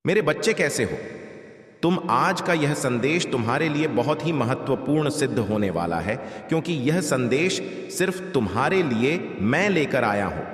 मेरे बच्चे कैसे हो? तुम आज का यह संदेश तुम्हारे लिए बहुत ही महत्वपूर्ण सिद्ध होने वाला है, क्योंकि यह संदेश सिर्फ तुम्हारे लिए मैं लेकर आया हूं।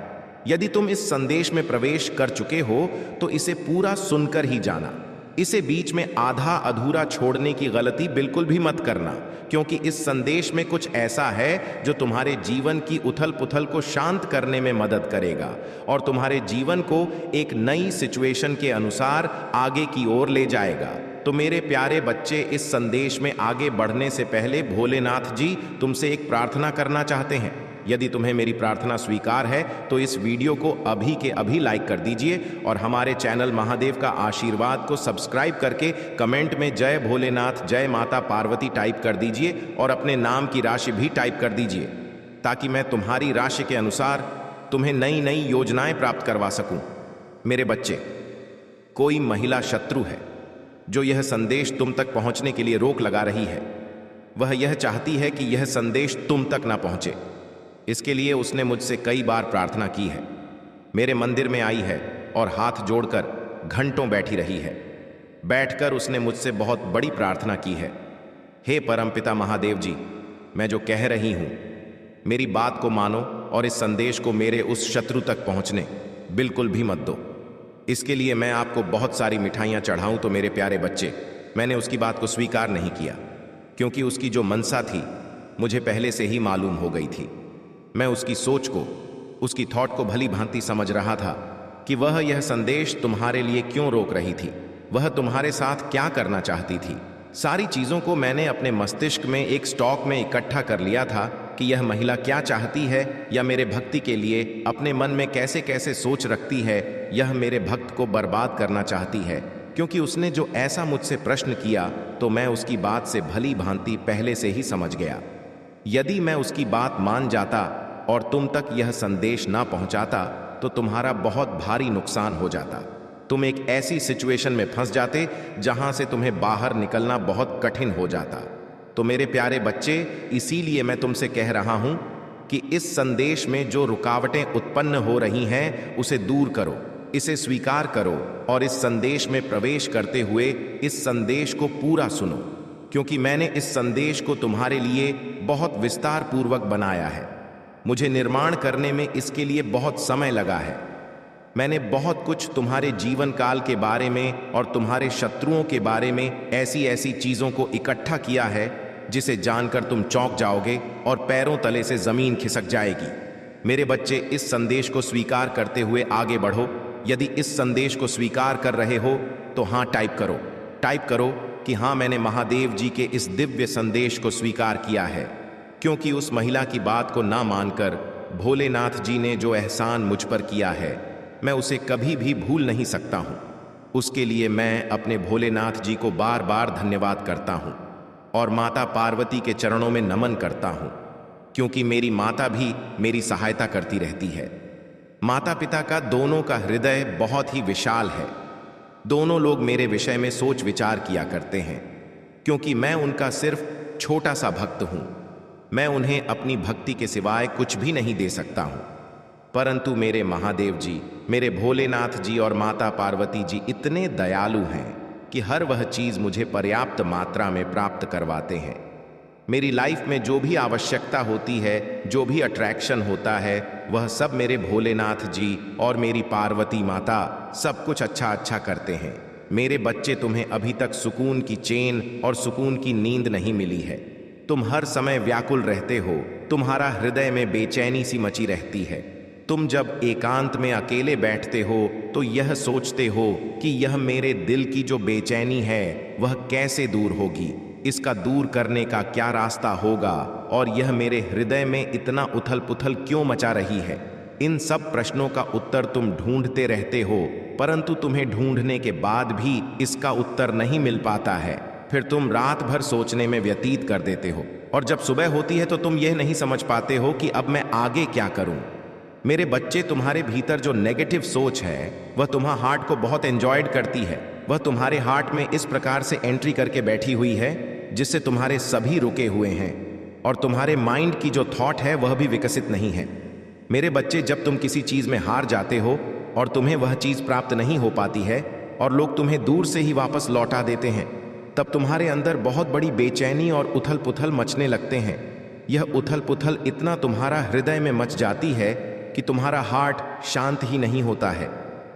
यदि तुम इस संदेश में प्रवेश कर चुके हो तो इसे पूरा सुनकर ही जाना। इसे बीच में आधा अधूरा छोड़ने की गलती बिल्कुल भी मत करना, क्योंकि इस संदेश में कुछ ऐसा है जो तुम्हारे जीवन की उथल पुथल को शांत करने में मदद करेगा और तुम्हारे जीवन को एक नई सिचुएशन के अनुसार आगे की ओर ले जाएगा। तो मेरे प्यारे बच्चे, इस संदेश में आगे बढ़ने से पहले भोलेनाथ जी तुमसे एक प्रार्थना करना चाहते हैं। यदि तुम्हें मेरी प्रार्थना स्वीकार है तो इस वीडियो को अभी के अभी लाइक कर दीजिए और हमारे चैनल महादेव का आशीर्वाद को सब्सक्राइब करके कमेंट में जय भोलेनाथ, जय माता पार्वती टाइप कर दीजिए और अपने नाम की राशि भी टाइप कर दीजिए, ताकि मैं तुम्हारी राशि के अनुसार तुम्हें नई नई योजनाएं प्राप्त करवा सकूं। मेरे बच्चे, कोई महिला शत्रु है जो यह संदेश तुम तक पहुंचने के लिए रोक लगा रही है। वह यह चाहती है कि यह संदेश तुम तक ना पहुंचे। इसके लिए उसने मुझसे कई बार प्रार्थना की है, मेरे मंदिर में आई है और हाथ जोड़कर घंटों बैठी रही है। बैठकर उसने मुझसे बहुत बड़ी प्रार्थना की है, हे परमपिता महादेव जी, मैं जो कह रही हूं मेरी बात को मानो और इस संदेश को मेरे उस शत्रु तक पहुंचने बिल्कुल भी मत दो। इसके लिए मैं आपको बहुत सारी मिठाइयां चढ़ाऊं तो मेरे प्यारे बच्चे, मैंने उसकी बात को स्वीकार नहीं किया, क्योंकि उसकी जो मनसा थी मुझे पहले से ही मालूम हो गई थी। मैं उसकी सोच को, उसकी थॉट को भली भांति समझ रहा था कि वह यह संदेश तुम्हारे लिए क्यों रोक रही थी, वह तुम्हारे साथ क्या करना चाहती थी। सारी चीज़ों को मैंने अपने मस्तिष्क में एक स्टॉक में इकट्ठा कर लिया था कि यह महिला क्या चाहती है या मेरे भक्ति के लिए अपने मन में कैसे कैसे सोच रखती है। यह मेरे भक्त को बर्बाद करना चाहती है, क्योंकि उसने जो ऐसा मुझसे प्रश्न किया तो मैं उसकी बात से भली भांति पहले से ही समझ गया। यदि मैं उसकी बात मान जाता और तुम तक यह संदेश ना पहुंचाता तो तुम्हारा बहुत भारी नुकसान हो जाता। तुम एक ऐसी सिचुएशन में फंस जाते जहां से तुम्हें बाहर निकलना बहुत कठिन हो जाता। तो मेरे प्यारे बच्चे, इसीलिए मैं तुमसे कह रहा हूं कि इस संदेश में जो रुकावटें उत्पन्न हो रही हैं उसे दूर करो, इसे स्वीकार करो और इस संदेश में प्रवेश करते हुए इस संदेश को पूरा सुनो, क्योंकि मैंने इस संदेश को तुम्हारे लिए बहुत विस्तार पूर्वक बनाया है। मुझे निर्माण करने में इसके लिए बहुत समय लगा है। मैंने बहुत कुछ तुम्हारे जीवन काल के बारे में और तुम्हारे शत्रुओं के बारे में ऐसी ऐसी चीज़ों को इकट्ठा किया है जिसे जानकर तुम चौंक जाओगे और पैरों तले से ज़मीन खिसक जाएगी। मेरे बच्चे, इस संदेश को स्वीकार करते हुए आगे बढ़ो। यदि इस संदेश को स्वीकार कर रहे हो तो हाँ टाइप करो, टाइप करो कि हाँ, मैंने महादेव जी के इस दिव्य संदेश को स्वीकार किया है, क्योंकि उस महिला की बात को ना मानकर भोलेनाथ जी ने जो एहसान मुझ पर किया है मैं उसे कभी भी भूल नहीं सकता हूँ। उसके लिए मैं अपने भोलेनाथ जी को बार बार धन्यवाद करता हूँ और माता पार्वती के चरणों में नमन करता हूँ, क्योंकि मेरी माता भी मेरी सहायता करती रहती है। माता पिता का दोनों का हृदय बहुत ही विशाल है। दोनों लोग मेरे विषय में सोच विचार किया करते हैं, क्योंकि मैं उनका सिर्फ छोटा सा भक्त हूँ। मैं उन्हें अपनी भक्ति के सिवाय कुछ भी नहीं दे सकता हूँ, परंतु मेरे महादेव जी, मेरे भोलेनाथ जी और माता पार्वती जी इतने दयालु हैं कि हर वह चीज़ मुझे पर्याप्त मात्रा में प्राप्त करवाते हैं। मेरी लाइफ में जो भी आवश्यकता होती है, जो भी अट्रैक्शन होता है, वह सब मेरे भोलेनाथ जी और मेरी पार्वती माता सब कुछ अच्छा अच्छा करते हैं। मेरे बच्चे, तुम्हें अभी तक सुकून की चैन और सुकून की नींद नहीं मिली है। तुम हर समय व्याकुल रहते हो, तुम्हारा हृदय में बेचैनी सी मची रहती है। तुम जब एकांत में अकेले बैठते हो तो यह सोचते हो कि यह मेरे दिल की जो बेचैनी है वह कैसे दूर होगी, इसका दूर करने का क्या रास्ता होगा, और यह मेरे हृदय में इतना उथल पुथल क्यों मचा रही है। इन सब प्रश्नों का उत्तर तुम ढूंढते रहते हो, परंतु तुम्हें ढूंढने के बाद भी इसका उत्तर नहीं मिल पाता है। फिर तुम रात भर सोचने में व्यतीत कर देते हो और जब सुबह होती है तो तुम यह नहीं समझ पाते हो कि अब मैं आगे क्या करूं। मेरे बच्चे, तुम्हारे भीतर जो नेगेटिव सोच है वह तुम्हारे हार्ट को बहुत एंजॉयड करती है। वह तुम्हारे हार्ट में इस प्रकार से एंट्री करके बैठी हुई है जिससे तुम्हारे सभी रुके हुए हैं और तुम्हारे माइंड की जो थॉट है वह भी विकसित नहीं है। मेरे बच्चे, जब तुम किसी चीज़ में हार जाते हो और तुम्हें वह चीज़ प्राप्त नहीं हो पाती है और लोग तुम्हें दूर से ही वापस लौटा देते हैं, तब तुम्हारे अंदर बहुत बड़ी बेचैनी और उथल पुथल मचने लगते हैं। यह उथल पुथल इतना तुम्हारा हृदय में मच जाती है कि तुम्हारा हार्ट शांत ही नहीं होता है।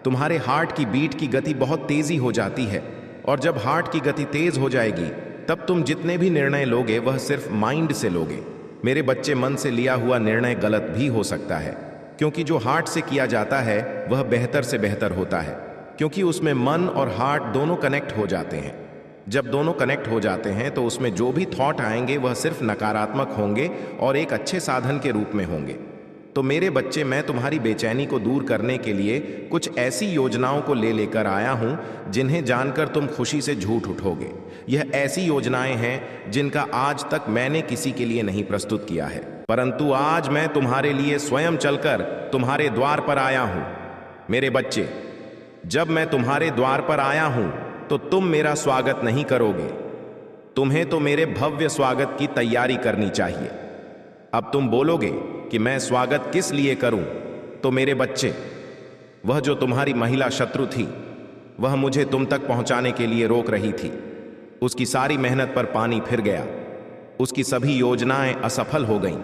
तुम्हारे हार्ट की बीट की गति बहुत तेजी हो जाती है, और जब हार्ट की गति तेज हो जाएगी तब तुम जितने भी निर्णय लोगे वह सिर्फ माइंड से लोगे। मेरे बच्चे, मन से लिया हुआ निर्णय गलत भी हो सकता है, क्योंकि जो हार्ट से किया जाता है वह बेहतर से बेहतर होता है, क्योंकि उसमें मन और हार्ट दोनों कनेक्ट हो जाते हैं। जब दोनों कनेक्ट हो जाते हैं तो उसमें जो भी थॉट आएंगे वह सिर्फ नकारात्मक होंगे और एक अच्छे साधन के रूप में होंगे। तो मेरे बच्चे, मैं तुम्हारी बेचैनी को दूर करने के लिए कुछ ऐसी योजनाओं को लेकर आया हूं जिन्हें जानकर तुम खुशी से झूठ उठोगे। यह ऐसी योजनाएं हैं जिनका आज तक मैंने किसी के लिए नहीं प्रस्तुत किया है, परंतु आज मैं तुम्हारे लिए स्वयं चलकर तुम्हारे द्वार पर आया हूं। मेरे बच्चे, जब मैं तुम्हारे द्वार पर आया हूं तो तुम मेरा स्वागत नहीं करोगे, तुम्हें तो मेरे भव्य स्वागत की तैयारी करनी चाहिए। अब तुम बोलोगे कि मैं स्वागत किस लिए करूं? तो मेरे बच्चे, वह जो तुम्हारी महिला शत्रु थी, वह मुझे तुम तक पहुंचाने के लिए रोक रही थी। उसकी सारी मेहनत पर पानी फिर गया, उसकी सभी योजनाएं असफल हो गईं।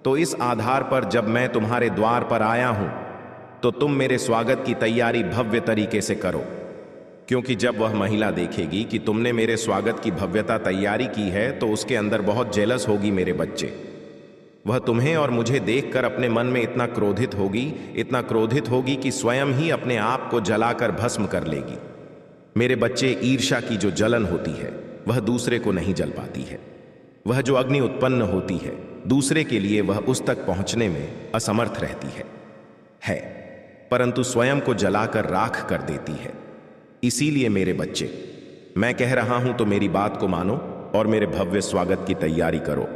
तो इस आधार पर जब मैं तुम्हारे द्वार पर आया हूं तो तुम मेरे स्वागत की तैयारी भव्य तरीके से करो, क्योंकि जब वह महिला देखेगी कि तुमने मेरे स्वागत की भव्यता तैयारी की है तो उसके अंदर बहुत जेलस होगी। मेरे बच्चे, वह तुम्हें और मुझे देखकर अपने मन में इतना क्रोधित होगी कि स्वयं ही अपने आप को जलाकर भस्म कर लेगी। मेरे बच्चे, ईर्ष्या की जो जलन होती है वह दूसरे को नहीं जल पाती है। वह जो अग्नि उत्पन्न होती है दूसरे के लिए, वह उस तक पहुंचने में असमर्थ रहती है, परंतु स्वयं को जलाकर राख कर देती है। इसीलिए मेरे बच्चे, मैं कह रहा हूं तो मेरी बात को मानो और मेरे भव्य स्वागत की तैयारी करो।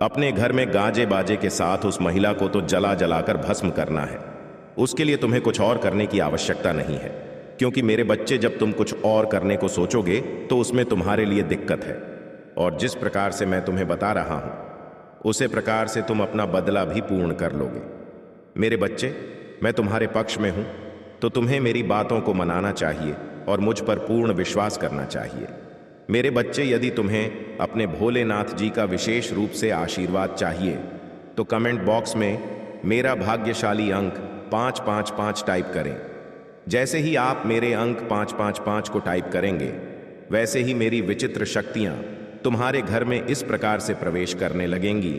अपने घर में गाजे बाजे के साथ उस महिला को तो जलाकर भस्म करना है। उसके लिए तुम्हें कुछ और करने की आवश्यकता नहीं है, क्योंकि मेरे बच्चे, जब तुम कुछ और करने को सोचोगे तो उसमें तुम्हारे लिए दिक्कत है, और जिस प्रकार से मैं तुम्हें बता रहा हूं उसी प्रकार से तुम अपना बदला भी पूर्ण कर लोगे। मेरे बच्चे, मैं तुम्हारे पक्ष में हूं, तो तुम्हें मेरी बातों को मनाना चाहिए और मुझ पर पूर्ण विश्वास करना चाहिए। मेरे बच्चे, यदि तुम्हें अपने भोलेनाथ जी का विशेष रूप से आशीर्वाद चाहिए तो कमेंट बॉक्स में मेरा भाग्यशाली अंक 555 टाइप करें। जैसे ही आप मेरे अंक 555 को टाइप करेंगे, वैसे ही मेरी विचित्र शक्तियां तुम्हारे घर में इस प्रकार से प्रवेश करने लगेंगी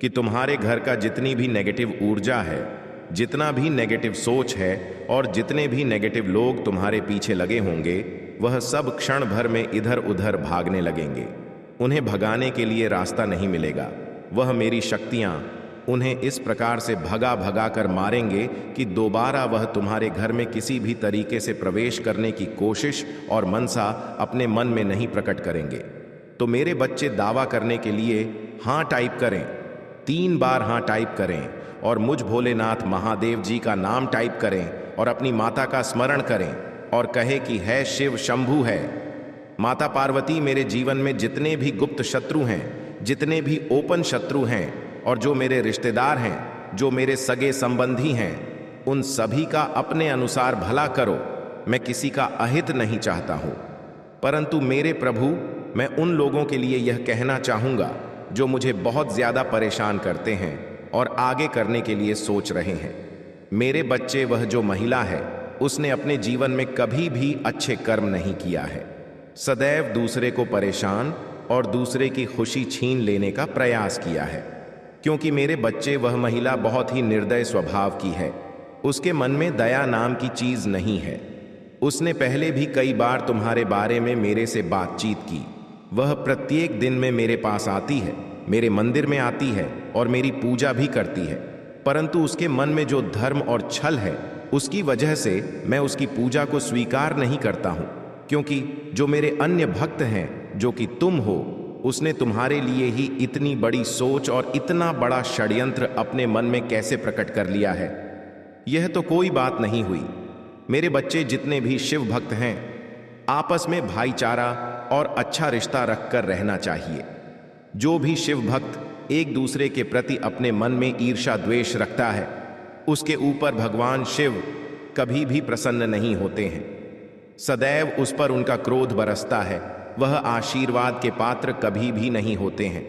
कि तुम्हारे घर का जितनी भी नेगेटिव ऊर्जा है, जितना भी नेगेटिव सोच है और जितने भी नेगेटिव लोग तुम्हारे पीछे लगे होंगे, वह सब क्षण भर में इधर उधर भागने लगेंगे। उन्हें भगाने के लिए रास्ता नहीं मिलेगा। वह मेरी शक्तियां उन्हें इस प्रकार से भगा कर मारेंगे कि दोबारा वह तुम्हारे घर में किसी भी तरीके से प्रवेश करने की कोशिश और मनसा अपने मन में नहीं प्रकट करेंगे। तो मेरे बच्चे, दावा करने के लिए हां टाइप करें, 3 बार हां टाइप करें और मुझ भोलेनाथ महादेव जी का नाम टाइप करें और अपनी माता का स्मरण करें और कहे कि है शिव शंभु है। माता पार्वती, मेरे जीवन में जितने भी गुप्त शत्रु हैं, जितने भी ओपन शत्रु हैं और जो मेरे रिश्तेदार हैं, जो मेरे सगे संबंधी हैं, उन सभी का अपने अनुसार भला करो। मैं किसी का अहित नहीं चाहता हूं, परंतु मेरे प्रभु, मैं उन लोगों के लिए यह कहना चाहूंगा जो मुझे बहुत ज्यादा परेशान करते हैं और आगे करने के लिए सोच रहे हैं। मेरे बच्चे, वह जो महिला है उसने अपने जीवन में कभी भी अच्छे कर्म नहीं किया है। सदैव दूसरे को परेशान और दूसरे की खुशी छीन लेने का प्रयास किया है। क्योंकि मेरे बच्चे, वह महिला बहुत ही निर्दय स्वभाव की है। उसके मन में दया नाम की चीज नहीं है। उसने पहले भी कई बार तुम्हारे बारे में मेरे से बातचीत की। वह प्रत्येक दिन में मेरे पास आती है, मेरे मंदिर में आती है और मेरी पूजा भी करती है, परंतु उसके मन में जो धर्म और छल है उसकी वजह से मैं उसकी पूजा को स्वीकार नहीं करता हूं। क्योंकि जो मेरे अन्य भक्त हैं, जो कि तुम हो, उसने तुम्हारे लिए ही इतनी बड़ी सोच और इतना बड़ा षड्यंत्र अपने मन में कैसे प्रकट कर लिया है। यह तो कोई बात नहीं हुई। मेरे बच्चे, जितने भी शिव भक्त हैं, आपस में भाईचारा और अच्छा रिश्ता रखकर रहना चाहिए। जो भी शिव भक्त एक दूसरे के प्रति अपने मन में ईर्ष्या द्वेष रखता है, उसके ऊपर भगवान शिव कभी भी प्रसन्न नहीं होते हैं। सदैव उस पर उनका क्रोध बरसता है। वह आशीर्वाद के पात्र कभी भी नहीं होते हैं।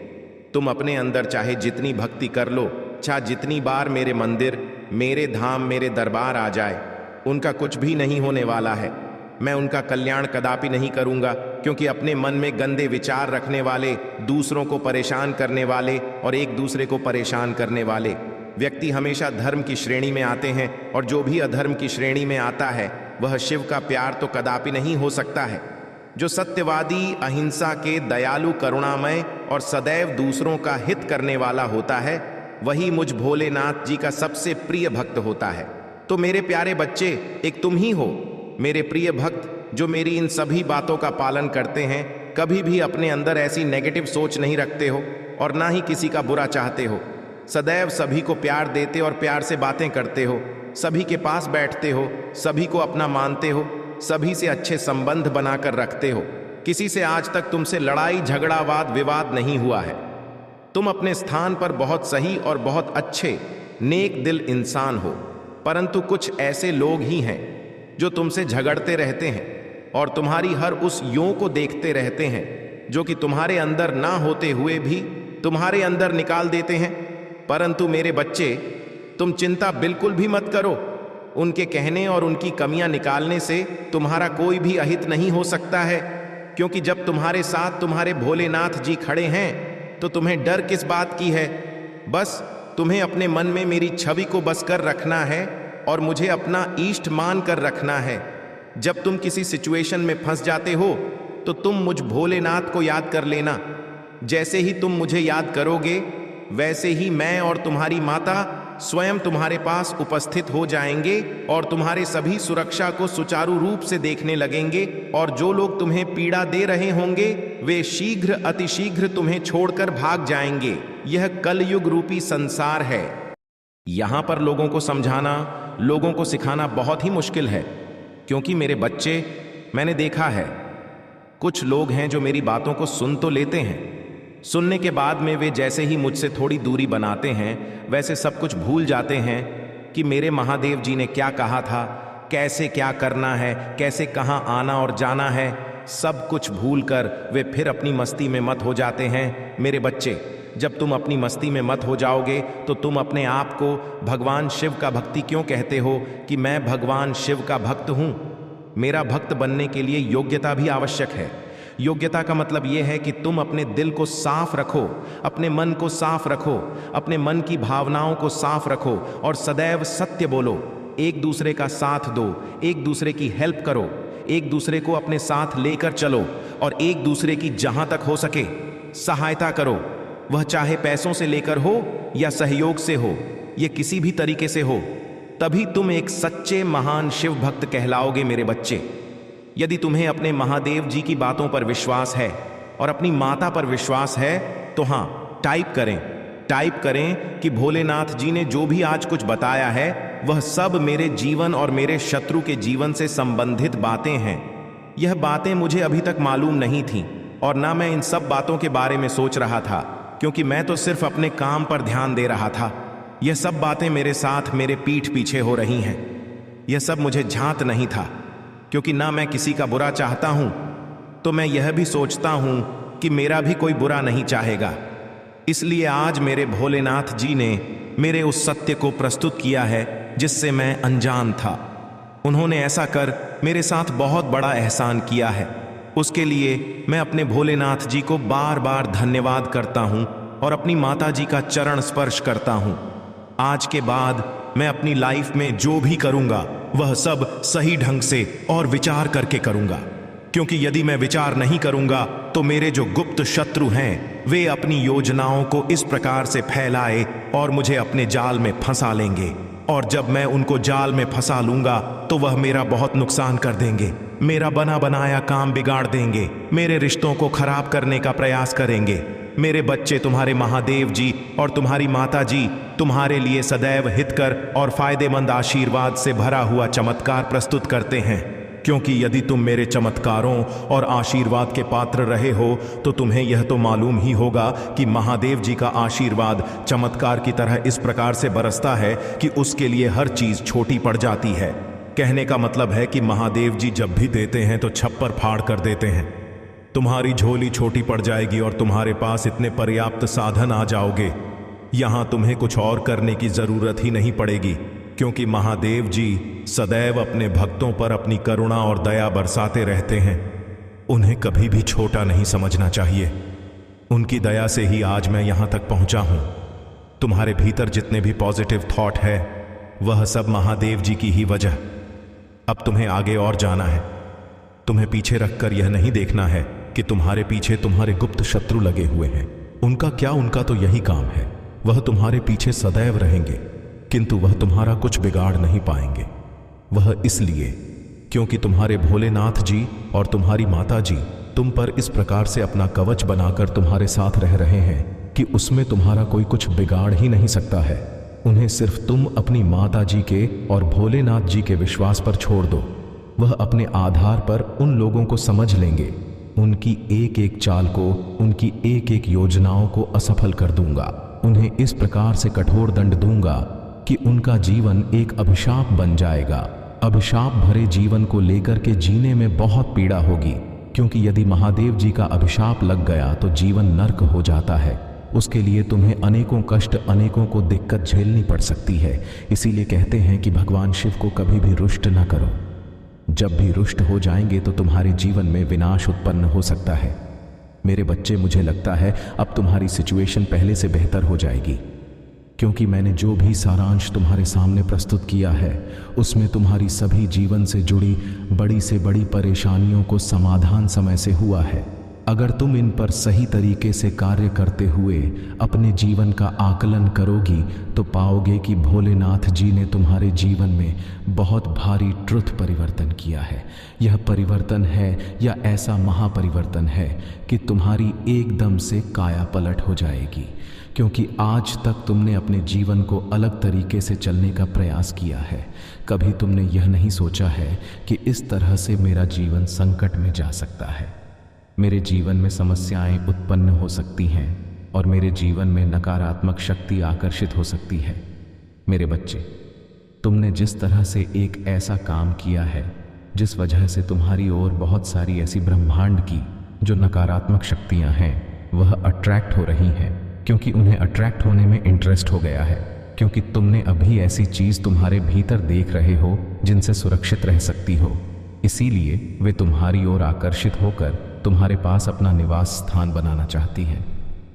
तुम अपने अंदर चाहे जितनी भक्ति कर लो, चाहे जितनी बार मेरे मंदिर, मेरे धाम, मेरे दरबार आ जाए, उनका कुछ भी नहीं होने वाला है। मैं उनका कल्याण कदापि नहीं करूंगा, क्योंकि अपने मन में गंदे विचार रखने वाले, दूसरों को परेशान करने वाले और एक दूसरे को परेशान करने वाले व्यक्ति हमेशा धर्म की श्रेणी में आते हैं, और जो भी अधर्म की श्रेणी में आता है वह शिव का प्यार तो कदापि नहीं हो सकता है। जो सत्यवादी, अहिंसा के, दयालु, करुणामय और सदैव दूसरों का हित करने वाला होता है, वही मुझ भोलेनाथ जी का सबसे प्रिय भक्त होता है। तो मेरे प्यारे बच्चे, एक तुम ही हो मेरे प्रिय भक्त, जो मेरी इन सभी बातों का पालन करते हैं। कभी भी अपने अंदर ऐसी नेगेटिव सोच नहीं रखते हो और ना ही किसी का बुरा चाहते हो। सदैव सभी को प्यार देते और प्यार से बातें करते हो, सभी के पास बैठते हो, सभी को अपना मानते हो, सभी से अच्छे संबंध बनाकर रखते हो। किसी से आज तक तुमसे लड़ाई, झगड़ा, वाद विवाद नहीं हुआ है। तुम अपने स्थान पर बहुत सही और बहुत अच्छे, नेक दिल इंसान हो, परंतु कुछ ऐसे लोग ही हैं जो तुमसे झगड़ते रहते हैं और तुम्हारी हर उस यों को देखते रहते हैं जो कि तुम्हारे अंदर ना होते हुए भी तुम्हारे अंदर निकाल देते हैं। परंतु मेरे बच्चे, तुम चिंता बिल्कुल भी मत करो। उनके कहने और उनकी कमियां निकालने से तुम्हारा कोई भी अहित नहीं हो सकता है, क्योंकि जब तुम्हारे साथ तुम्हारे भोलेनाथ जी खड़े हैं तो तुम्हें डर किस बात की है। बस तुम्हें अपने मन में मेरी छवि को बस कर रखना है और मुझे अपना इष्ट मान कर रखना है। जब तुम किसी सिचुएशन में फंस जाते हो तो तुम मुझ भोलेनाथ को याद कर लेना। जैसे ही तुम मुझे याद करोगे, वैसे ही मैं और तुम्हारी माता स्वयं तुम्हारे पास उपस्थित हो जाएंगे और तुम्हारे सभी सुरक्षा को सुचारू रूप से देखने लगेंगे, और जो लोग तुम्हें पीड़ा दे रहे होंगे वे शीघ्र, अतिशीघ्र तुम्हें छोड़कर भाग जाएंगे। यह कलयुग रूपी संसार है। यहां पर लोगों को समझाना, लोगों को सिखाना बहुत ही मुश्किल है, क्योंकि मेरे बच्चे, मैंने देखा है कुछ लोग हैं जो मेरी बातों को सुन तो लेते हैं, सुनने के बाद में वे जैसे ही मुझसे थोड़ी दूरी बनाते हैं वैसे सब कुछ भूल जाते हैं कि मेरे महादेव जी ने क्या कहा था, कैसे क्या करना है, कैसे कहाँ आना और जाना है। सब कुछ भूलकर वे फिर अपनी मस्ती में मत हो जाते हैं। मेरे बच्चे, जब तुम अपनी मस्ती में मत हो जाओगे तो तुम अपने आप को भगवान शिव का भक्ति क्यों कहते हो कि मैं भगवान शिव का भक्त हूँ। मेरा भक्त बनने के लिए योग्यता भी आवश्यक है। योग्यता का मतलब यह है कि तुम अपने दिल को साफ रखो, अपने मन को साफ रखो, अपने मन की भावनाओं को साफ रखो और सदैव सत्य बोलो। एक दूसरे का साथ दो, एक दूसरे की हेल्प करो, एक दूसरे को अपने साथ लेकर चलो और एक दूसरे की जहां तक हो सके सहायता करो। वह चाहे पैसों से लेकर हो या सहयोग से हो, यह किसी भी तरीके से हो, तभी तुम एक सच्चे महान शिव भक्त कहलाओगे। मेरे बच्चे, यदि तुम्हें अपने महादेव जी की बातों पर विश्वास है और अपनी माता पर विश्वास है तो हाँ, टाइप करें कि भोलेनाथ जी ने जो भी आज कुछ बताया है वह सब मेरे जीवन और मेरे शत्रु के जीवन से संबंधित बातें हैं। यह बातें मुझे अभी तक मालूम नहीं थीं और ना मैं इन सब बातों के बारे में सोच रहा था, क्योंकि मैं तो सिर्फ अपने काम पर ध्यान दे रहा था। यह सब बातें मेरे साथ, मेरे पीठ पीछे हो रही हैं। यह सब मुझे झांत नहीं था, क्योंकि ना मैं किसी का बुरा चाहता हूं, तो मैं यह भी सोचता हूं कि मेरा भी कोई बुरा नहीं चाहेगा। इसलिए आज मेरे भोलेनाथ जी ने मेरे उस सत्य को प्रस्तुत किया है जिससे मैं अनजान था। उन्होंने ऐसा कर मेरे साथ बहुत बड़ा एहसान किया है। उसके लिए मैं अपने भोलेनाथ जी को बार बार धन्यवाद करता हूं और अपनी माता जी का चरण स्पर्श करता हूं। आज के बाद मैं अपनी लाइफ में जो भी करूंगा वह सब सही ढंग से और विचार करके करूंगा, क्योंकि यदि मैं विचार नहीं करूंगा तो मेरे जो गुप्त शत्रु हैं वे अपनी योजनाओं को इस प्रकार से फैलाए और मुझे अपने जाल में फंसा लेंगे, और जब मैं उनको जाल में फंसा लूंगा तो वह मेरा बहुत नुकसान कर देंगे, मेरा बना बनाया काम बिगाड़ देंगे, मेरे रिश्तों को खराब करने का प्रयास करेंगे। मेरे बच्चे, तुम्हारे महादेव जी और तुम्हारी माता जी तुम्हारे लिए सदैव हितकर और फायदेमंद आशीर्वाद से भरा हुआ चमत्कार प्रस्तुत करते हैं, क्योंकि यदि तुम मेरे चमत्कारों और आशीर्वाद के पात्र रहे हो तो तुम्हें यह तो मालूम ही होगा कि महादेव जी का आशीर्वाद चमत्कार की तरह इस प्रकार से बरसता है कि उसके लिए हर चीज छोटी पड़ जाती है। कहने का मतलब है कि महादेव जी जब भी देते हैं तो छप्पर फाड़ कर देते हैं। तुम्हारी झोली छोटी पड़ जाएगी और तुम्हारे पास इतने पर्याप्त साधन आ जाओगे, यहां तुम्हें कुछ और करने की जरूरत ही नहीं पड़ेगी, क्योंकि महादेव जी सदैव अपने भक्तों पर अपनी करुणा और दया बरसाते रहते हैं। उन्हें कभी भी छोटा नहीं समझना चाहिए। उनकी दया से ही आज मैं यहां तक पहुंचा हूं। तुम्हारे भीतर जितने भी पॉजिटिव थॉट है वह सब महादेव जी की ही वजह। अब तुम्हें आगे और जाना है। तुम्हें पीछे रखकर यह नहीं देखना है कि तुम्हारे पीछे तुम्हारे गुप्त शत्रु लगे हुए हैं। उनका क्या, उनका तो यही काम है। वह तुम्हारे पीछे सदैव रहेंगे, किंतु वह तुम्हारा कुछ बिगाड़ नहीं पाएंगे। वह इसलिए क्योंकि तुम्हारे भोलेनाथ जी और तुम्हारी माता जी तुम पर इस प्रकार से अपना कवच बनाकर तुम्हारे साथ रह रहे हैं कि उसमें तुम्हारा कोई कुछ बिगाड़ ही नहीं सकता है। उन्हें सिर्फ तुम अपनी माता जी के और भोलेनाथ जी के विश्वास पर छोड़ दो। वह अपने आधार पर उन लोगों को समझ लेंगे। उनकी एक एक चाल को, उनकी एक एक योजनाओं को असफल कर दूंगा। उन्हें इस प्रकार से कठोर दंड दूंगा कि उनका जीवन एक अभिशाप बन जाएगा। अभिशाप भरे जीवन को लेकर के जीने में बहुत पीड़ा होगी, क्योंकि यदि महादेव जी का अभिशाप लग गया तो जीवन नर्क हो जाता है। उसके लिए तुम्हें अनेकों कष्ट, अनेकों को दिक्कत झेलनी पड़ सकती है। इसीलिए कहते हैं कि भगवान शिव को कभी भी रुष्ट न करो। जब भी रुष्ट हो जाएंगे तो तुम्हारे जीवन में विनाश उत्पन्न हो सकता है। मेरे बच्चे, मुझे लगता है अब तुम्हारी सिचुएशन पहले से बेहतर हो जाएगी, क्योंकि मैंने जो भी सारांश तुम्हारे सामने प्रस्तुत किया है उसमें तुम्हारी सभी जीवन से जुड़ी बड़ी से बड़ी परेशानियों को समाधान समय से हुआ है। अगर तुम इन पर सही tariके से कार्य करते हुए अपने जीवन का आकलन करोगी तो पाओगे कि भोलेनाथ जी ने तुम्हारे जीवन में बहुत भारी ट्रुथ परिवर्तन किया है। यह परिवर्तन है या ऐसा महापरिवर्तन है कि तुम्हारी एकदम से काया पलट हो जाएगी, क्योंकि आज तक तुमने अपने जीवन को अलग तरीके से चलने का प्रयास किया है। कभी तुमने यह नहीं सोचा है कि इस तरह से मेरा जीवन संकट में जा सकता है, मेरे जीवन में समस्याएं उत्पन्न हो सकती हैं और मेरे जीवन में नकारात्मक शक्ति आकर्षित हो सकती है। मेरे बच्चे, तुमने जिस तरह से एक ऐसा काम किया है जिस वजह से तुम्हारी ओर बहुत सारी ऐसी ब्रह्मांड की जो नकारात्मक शक्तियां हैं वह अट्रैक्ट हो रही हैं, क्योंकि उन्हें अट्रैक्ट होने में इंटरेस्ट हो गया है, क्योंकि तुमने अभी ऐसी चीज तुम्हारे भीतर देख रहे हो जिनसे सुरक्षित रह सकती हो। इसीलिए वे तुम्हारी ओर आकर्षित होकर तुम्हारे पास अपना निवास स्थान बनाना चाहती हैं।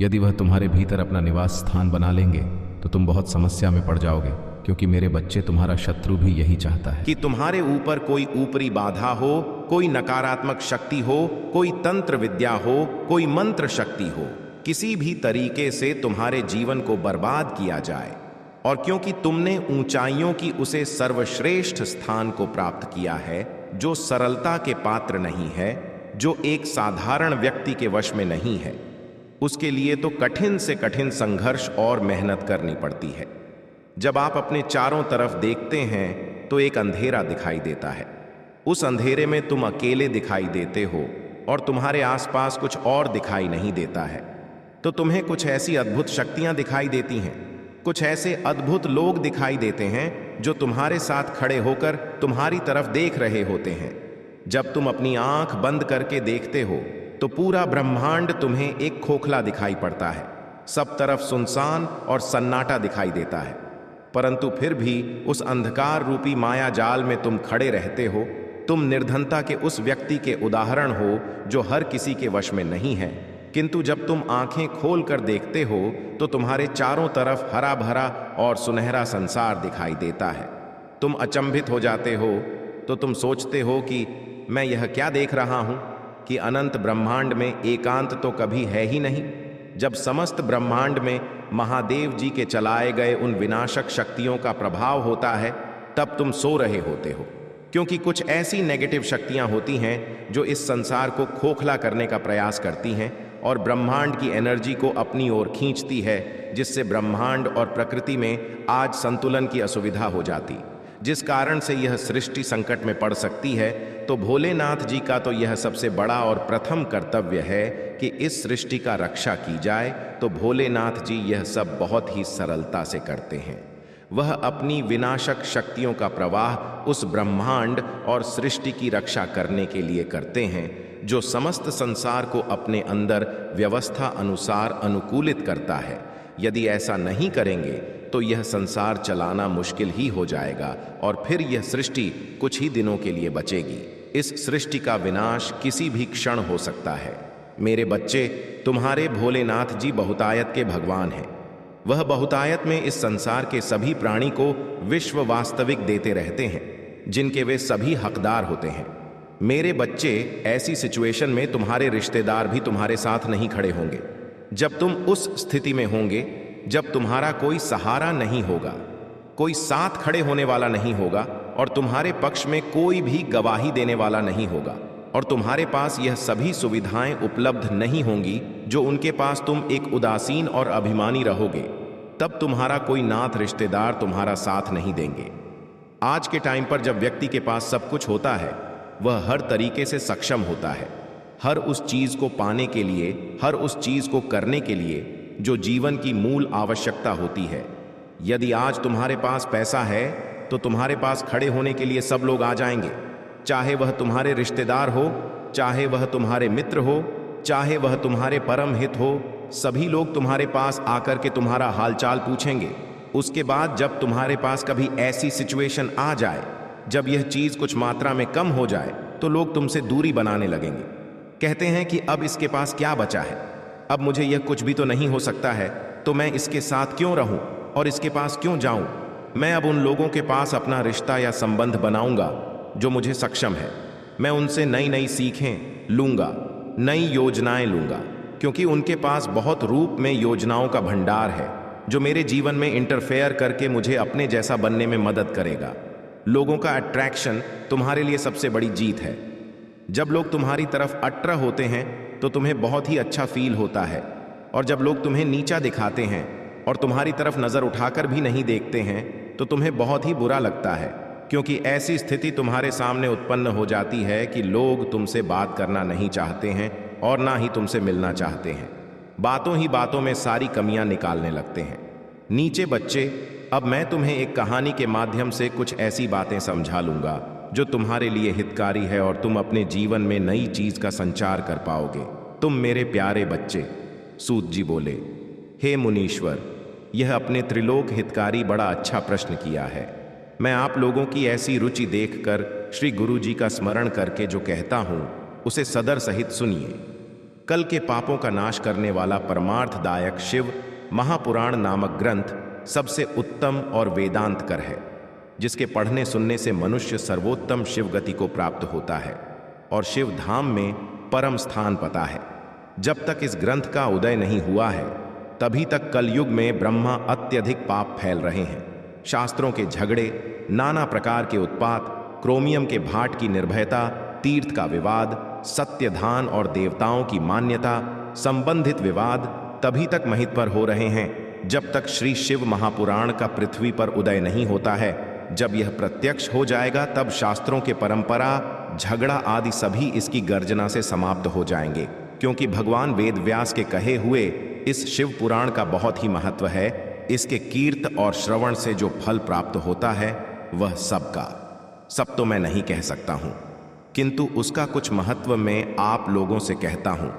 यदि वह तुम्हारे भीतर अपना निवास स्थान बना लेंगे तो तुम बहुत समस्या में पड़ जाओगे, क्योंकि मेरे बच्चे, तुम्हारा शत्रु भी यही चाहता है कि तुम्हारे ऊपर कोई ऊपरी बाधा हो, कोई नकारात्मक शक्ति हो, कोई तंत्र विद्या हो, कोई मंत्र शक्ति हो, किसी भी तरीके से तुम्हारे जीवन को बर्बाद किया जाए। और क्योंकि तुमने ऊंचाइयों की उसे सर्वश्रेष्ठ स्थान को प्राप्त किया है जो सरलता के पात्र नहीं है, जो एक साधारण व्यक्ति के वश में नहीं है, उसके लिए तो कठिन से कठिन संघर्ष और मेहनत करनी पड़ती है। जब आप अपने चारों तरफ देखते हैं तो एक अंधेरा दिखाई देता है। उस अंधेरे में तुम अकेले दिखाई देते हो और तुम्हारे आसपास कुछ और दिखाई नहीं देता है। तो तुम्हें कुछ ऐसी अद्भुत शक्तियां दिखाई देती हैं, कुछ ऐसे अद्भुत लोग दिखाई देते हैं जो तुम्हारे साथ खड़े होकर तुम्हारी तरफ देख रहे होते हैं। जब तुम अपनी आंख बंद करके देखते हो तो पूरा ब्रह्मांड तुम्हें एक खोखला दिखाई पड़ता है। सब तरफ सुनसान और सन्नाटा दिखाई देता है, परंतु फिर भी उस अंधकार रूपी माया जाल में तुम खड़े रहते हो। तुम निर्धनता के उस व्यक्ति के उदाहरण हो जो हर किसी के वश में नहीं है, किंतु जब तुम आंखें खोल कर देखते हो तो तुम्हारे चारों तरफ हरा भरा और सुनहरा संसार दिखाई देता है। तुम अचंभित हो जाते हो तो तुम सोचते हो कि मैं यह क्या देख रहा हूं कि अनंत ब्रह्मांड में एकांत तो कभी है ही नहीं। जब समस्त ब्रह्मांड में महादेव जी के चलाए गए उन विनाशक शक्तियों का प्रभाव होता है तब तुम सो रहे होते हो, क्योंकि कुछ ऐसी नेगेटिव शक्तियां होती हैं जो इस संसार को खोखला करने का प्रयास करती हैं और ब्रह्मांड की एनर्जी को अपनी ओर खींचती है, जिससे ब्रह्मांड और प्रकृति में आज संतुलन की असुविधा हो जाती, जिस कारण से यह सृष्टि संकट में पड़ सकती है। तो भोलेनाथ जी का तो यह सबसे बड़ा और प्रथम कर्तव्य है कि इस सृष्टि का रक्षा की जाए। तो भोलेनाथ जी यह सब बहुत ही सरलता से करते हैं। वह अपनी विनाशक शक्तियों का प्रवाह उस ब्रह्मांड और सृष्टि की रक्षा करने के लिए करते हैं जो समस्त संसार को अपने अंदर व्यवस्था अनुसार अनुकूलित करता है। यदि ऐसा नहीं करेंगे तो यह संसार चलाना मुश्किल ही हो जाएगा और फिर यह सृष्टि कुछ ही दिनों के लिए बचेगी। इस सृष्टि का विनाश किसी भी क्षण हो सकता है। मेरे बच्चे, तुम्हारे भोलेनाथ जी बहुतायत के भगवान हैं। वह बहुतायत में इस संसार के सभी प्राणी को विश्व वास्तविक देते रहते हैं जिनके वे सभी हकदार होते हैं। मेरे बच्चे, ऐसी सिचुएशन में तुम्हारे रिश्तेदार भी तुम्हारे साथ नहीं खड़े होंगे। जब तुम उस स्थिति में होंगे जब तुम्हारा कोई सहारा नहीं होगा, कोई साथ खड़े होने वाला नहीं होगा और तुम्हारे पक्ष में कोई भी गवाही देने वाला नहीं होगा और तुम्हारे पास यह सभी सुविधाएं उपलब्ध नहीं होंगी जो उनके पास तुम एक उदासीन और अभिमानी रहोगे, तब तुम्हारा कोई नाथ रिश्तेदार तुम्हारा साथ नहीं देंगे। आज के टाइम पर जब व्यक्ति के पास सब कुछ होता है, वह हर तरीके से सक्षम होता है, हर उस चीज को पाने के लिए, हर उस चीज को करने के लिए जो जीवन की मूल आवश्यकता होती है। यदि आज तुम्हारे पास पैसा है तो तुम्हारे पास खड़े होने के लिए सब लोग आ जाएंगे, चाहे वह तुम्हारे रिश्तेदार हो, चाहे वह तुम्हारे मित्र हो, चाहे वह तुम्हारे परम हित हो। सभी लोग तुम्हारे पास आकर के तुम्हारा हालचाल पूछेंगे। उसके बाद जब तुम्हारे पास कभी ऐसी सिचुएशन आ जाए जब यह चीज कुछ मात्रा में कम हो जाए तो लोग तुमसे दूरी बनाने लगेंगे। कहते हैं कि अब इसके पास क्या बचा है, अब मुझे यह कुछ भी तो नहीं हो सकता है, तो मैं इसके साथ क्यों रहूं और इसके पास क्यों जाऊं। मैं अब उन लोगों के पास अपना रिश्ता या संबंध बनाऊंगा जो मुझे सक्षम है। मैं उनसे नई नई सीखें लूंगा, नई योजनाएं लूंगा, क्योंकि उनके पास बहुत रूप में योजनाओं का भंडार है जो मेरे जीवन में इंटरफेयर करके मुझे अपने जैसा बनने में मदद करेगा। लोगों का अट्रैक्शन तुम्हारे लिए सबसे बड़ी जीत है। जब लोग तुम्हारी तरफ अट्रैक्ट होते हैं तो तुम्हें बहुत ही अच्छा फील होता है, और जब लोग तुम्हें नीचा दिखाते हैं और तुम्हारी तरफ नजर उठाकर भी नहीं देखते हैं तो तुम्हें बहुत ही बुरा लगता है, क्योंकि ऐसी स्थिति तुम्हारे सामने उत्पन्न हो जाती है कि लोग तुमसे बात करना नहीं चाहते हैं और ना ही तुमसे मिलना चाहते हैं। बातों ही बातों में सारी कमियां निकालने लगते हैं। नीचे बच्चे, अब मैं तुम्हें एक कहानी के माध्यम से कुछ ऐसी बातें समझा लूंगा जो तुम्हारे लिए हितकारी है और तुम अपने जीवन में नई चीज का संचार कर पाओगे। तुम मेरे प्यारे बच्चे। सूत जी बोले, हे मुनीश्वर, यह अपने त्रिलोक हितकारी बड़ा अच्छा प्रश्न किया है। मैं आप लोगों की ऐसी रुचि देखकर श्री गुरु जी का स्मरण करके जो कहता हूं उसे सदर सहित सुनिए। कल के पापों का नाश करने वाला परमार्थदायक शिव महापुराण नामक ग्रंथ सबसे उत्तम और वेदांत कर है, जिसके पढ़ने सुनने से मनुष्य सर्वोत्तम शिव गति को प्राप्त होता है और शिव धाम में परम स्थान पाता है। जब तक इस ग्रंथ का उदय नहीं हुआ है तभी तक कलयुग में ब्रह्मा अत्यधिक पाप फैल रहे हैं। शास्त्रों के झगड़े, नाना प्रकार के उत्पात, क्रोमियम के भाट की निर्भयता, तीर्थ का विवाद, सत्यधान और देवताओं की मान्यता संबंधित विवाद तभी तक महितपर हो रहे हैं जब तक श्री शिव महापुराण का पृथ्वी पर उदय नहीं होता है। जब यह प्रत्यक्ष हो जाएगा तब शास्त्रों के परंपरा, झगड़ा आदि सभी इसकी गर्जना से समाप्त हो जाएंगे, क्योंकि भगवान वेद व्यास के कहे हुए इस शिव पुराण का बहुत ही महत्व है। इसके कीर्त और श्रवण से जो फल प्राप्त होता है वह सबका सब तो मैं नहीं कह सकता हूं, किंतु उसका कुछ महत्व मैं आप लोगों से कहता हूं।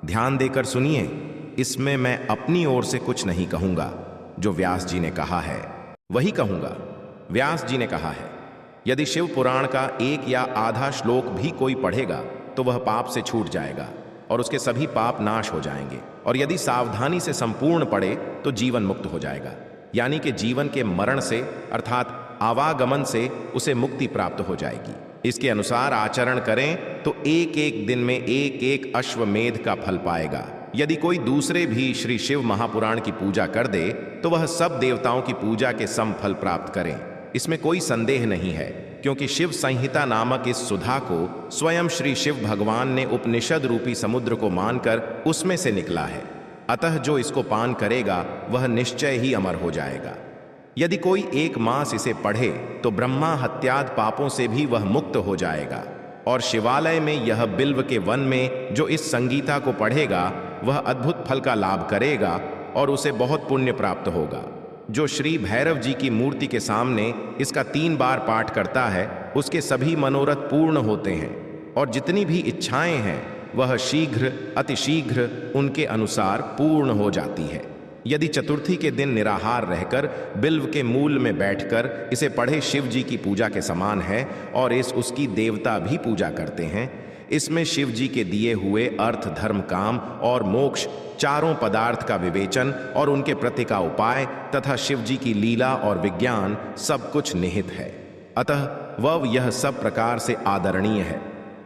ध्यान देकर सुनिए। इसमें मैं अपनी ओर से कुछ नहीं कहूंगा, जो व्यास जी ने कहा है वही कहूंगा। व्यास जी ने कहा है, यदि शिव पुराण का एक या आधा श्लोक भी कोई पढ़ेगा तो वह पाप से छूट जाएगा और उसके सभी पाप नाश हो जाएंगे, और यदि सावधानी से संपूर्ण पढ़े तो जीवन मुक्त हो जाएगा, यानी कि जीवन के मरण से अर्थात आवागमन से उसे मुक्ति प्राप्त हो जाएगी। इसके अनुसार आचरण करें तो एक एक दिन में एक एक अश्वमेध का फल पाएगा। यदि कोई दूसरे भी श्री शिव महापुराण की पूजा कर दे तो वह सब देवताओं की पूजा के सम फल प्राप्त करें, इसमें कोई संदेह नहीं है, क्योंकि शिव संहिता नामक इस सुधा को स्वयं श्री शिव भगवान ने उपनिषद रूपी समुद्र को मानकर उसमें से निकला है। अतः जो इसको पान करेगा वह निश्चय ही अमर हो जाएगा। यदि कोई एक मास इसे पढ़े तो ब्रह्मा हत्याद पापों से भी वह मुक्त हो जाएगा, और शिवालय में यह बिल्व के वन में जो इस संगीता को पढ़ेगा वह अद्भुत फल का लाभ करेगा और उसे बहुत पुण्य प्राप्त होगा। जो श्री भैरव जी की मूर्ति के सामने इसका 3 बार पाठ करता है उसके सभी मनोरथ पूर्ण होते हैं और जितनी भी इच्छाएं हैं वह शीघ्र अतिशीघ्र उनके अनुसार पूर्ण हो जाती है। यदि चतुर्थी के दिन निराहार रहकर बिल्व के मूल में बैठकर इसे पढ़े शिव जी की पूजा के समान है और उसकी देवता भी पूजा करते हैं। इसमें शिव जी के दिए हुए अर्थ धर्म काम और मोक्ष चारों पदार्थ का विवेचन और उनके प्रति का उपाय तथा शिव जी की लीला और विज्ञान सब कुछ निहित है। अतः वह यह सब प्रकार से आदरणीय है।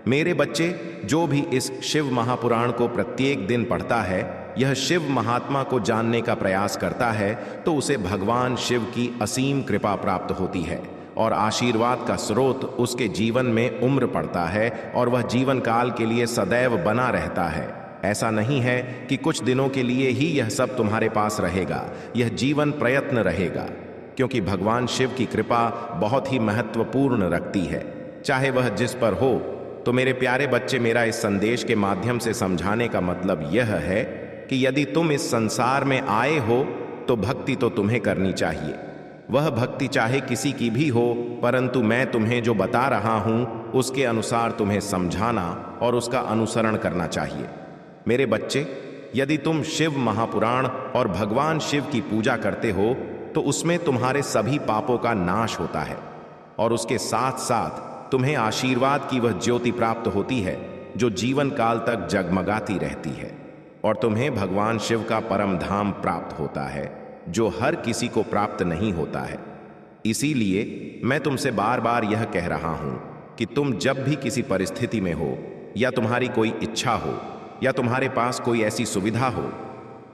मेरे बच्चे, जो भी इस शिव महापुराण को प्रत्येक दिन पढ़ता है, यह शिव महात्मा को जानने का प्रयास करता है तो उसे भगवान शिव की असीम कृपा प्राप्त होती है और आशीर्वाद का स्रोत उसके जीवन में उम्र पड़ता है और वह जीवन काल के लिए सदैव बना रहता है। ऐसा नहीं है कि कुछ दिनों के लिए ही यह सब तुम्हारे पास रहेगा, यह जीवन प्रयत्न रहेगा, क्योंकि भगवान शिव की कृपा बहुत ही महत्वपूर्ण रखती है, चाहे वह जिस पर हो। तो मेरे प्यारे बच्चे, मेरा इस संदेश के माध्यम से समझाने का मतलब यह है कि यदि तुम इस संसार में आए हो तो भक्ति तो तुम्हें करनी चाहिए। वह भक्ति चाहे किसी की भी हो, परंतु मैं तुम्हें जो बता रहा हूं उसके अनुसार तुम्हें समझाना और उसका अनुसरण करना चाहिए। मेरे बच्चे, यदि तुम शिव महापुराण और भगवान शिव की पूजा करते हो तो उसमें तुम्हारे सभी पापों का नाश होता है और उसके साथ साथ तुम्हें आशीर्वाद की वह ज्योति प्राप्त होती है जो जीवन काल तक जगमगाती रहती है और तुम्हें भगवान शिव का परम धाम प्राप्त होता है जो हर किसी को प्राप्त नहीं होता है। इसीलिए मैं तुमसे बार बार यह कह रहा हूं कि तुम जब भी किसी परिस्थिति में हो या तुम्हारी कोई इच्छा हो या तुम्हारे पास कोई ऐसी सुविधा हो,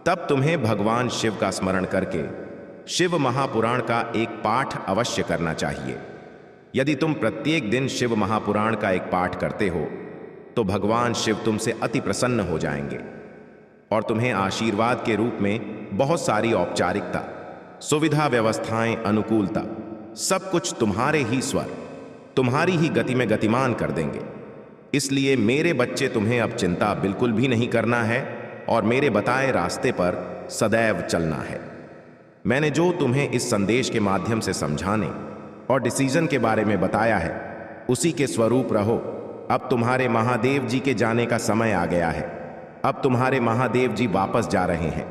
तब तुम्हें भगवान शिव का स्मरण करके शिव महापुराण का एक पाठ अवश्य करना चाहिए। यदि तुम प्रत्येक दिन शिव महापुराण का एक पाठ करते हो तो भगवान शिव तुमसे अति प्रसन्न हो जाएंगे और तुम्हें आशीर्वाद के रूप में बहुत सारी औपचारिकता, सुविधा, व्यवस्थाएं, अनुकूलता, सब कुछ तुम्हारे ही स्वर, तुम्हारी ही गति में गतिमान कर देंगे। इसलिए मेरे बच्चे, तुम्हें अब चिंता बिल्कुल भी नहीं करना है और मेरे बताए रास्ते पर सदैव चलना है। मैंने जो तुम्हें इस संदेश के माध्यम से समझाने और डिसीजन के बारे में बताया है उसी के स्वरूप रहो। अब तुम्हारे महादेव जी के जाने का समय आ गया है। अब तुम्हारे महादेव जी वापस जा रहे हैं।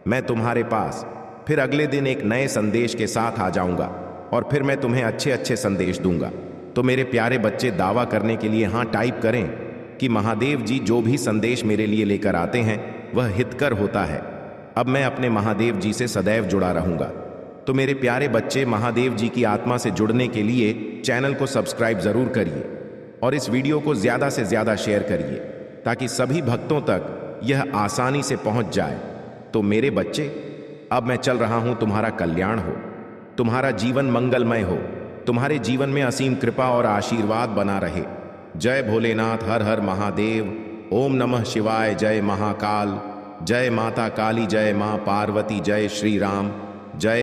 मैं तुम्हारे पास फिर अगले दिन एक नए संदेश के साथ आ जाऊंगा और फिर मैं तुम्हें अच्छे अच्छे संदेश दूंगा। तो मेरे प्यारे बच्चे, दावा करने के लिए हाँ टाइप करें कि महादेव जी जो भी संदेश मेरे लिए लेकर आते हैं वह हितकर होता है। अब मैं अपने महादेव जी से सदैव जुड़ा रहूंगा। तो मेरे प्यारे बच्चे, महादेव जी की आत्मा से जुड़ने के लिए चैनल को सब्सक्राइब जरूर करिए और इस वीडियो को ज्यादा से ज्यादा शेयर करिए ताकि सभी भक्तों तक यह आसानी से पहुंच जाए। तो मेरे बच्चे, अब मैं चल रहा हूं, तुम्हारा कल्याण हो, तुम्हारा जीवन मंगलमय हो, तुम्हारे जीवन में असीम कृपा और आशीर्वाद बना रहे। जय भोलेनाथ, हर हर महादेव, ओम नमः शिवाय, जय महाकाल, जय माता काली, जय मां पार्वती, जय श्री राम, जय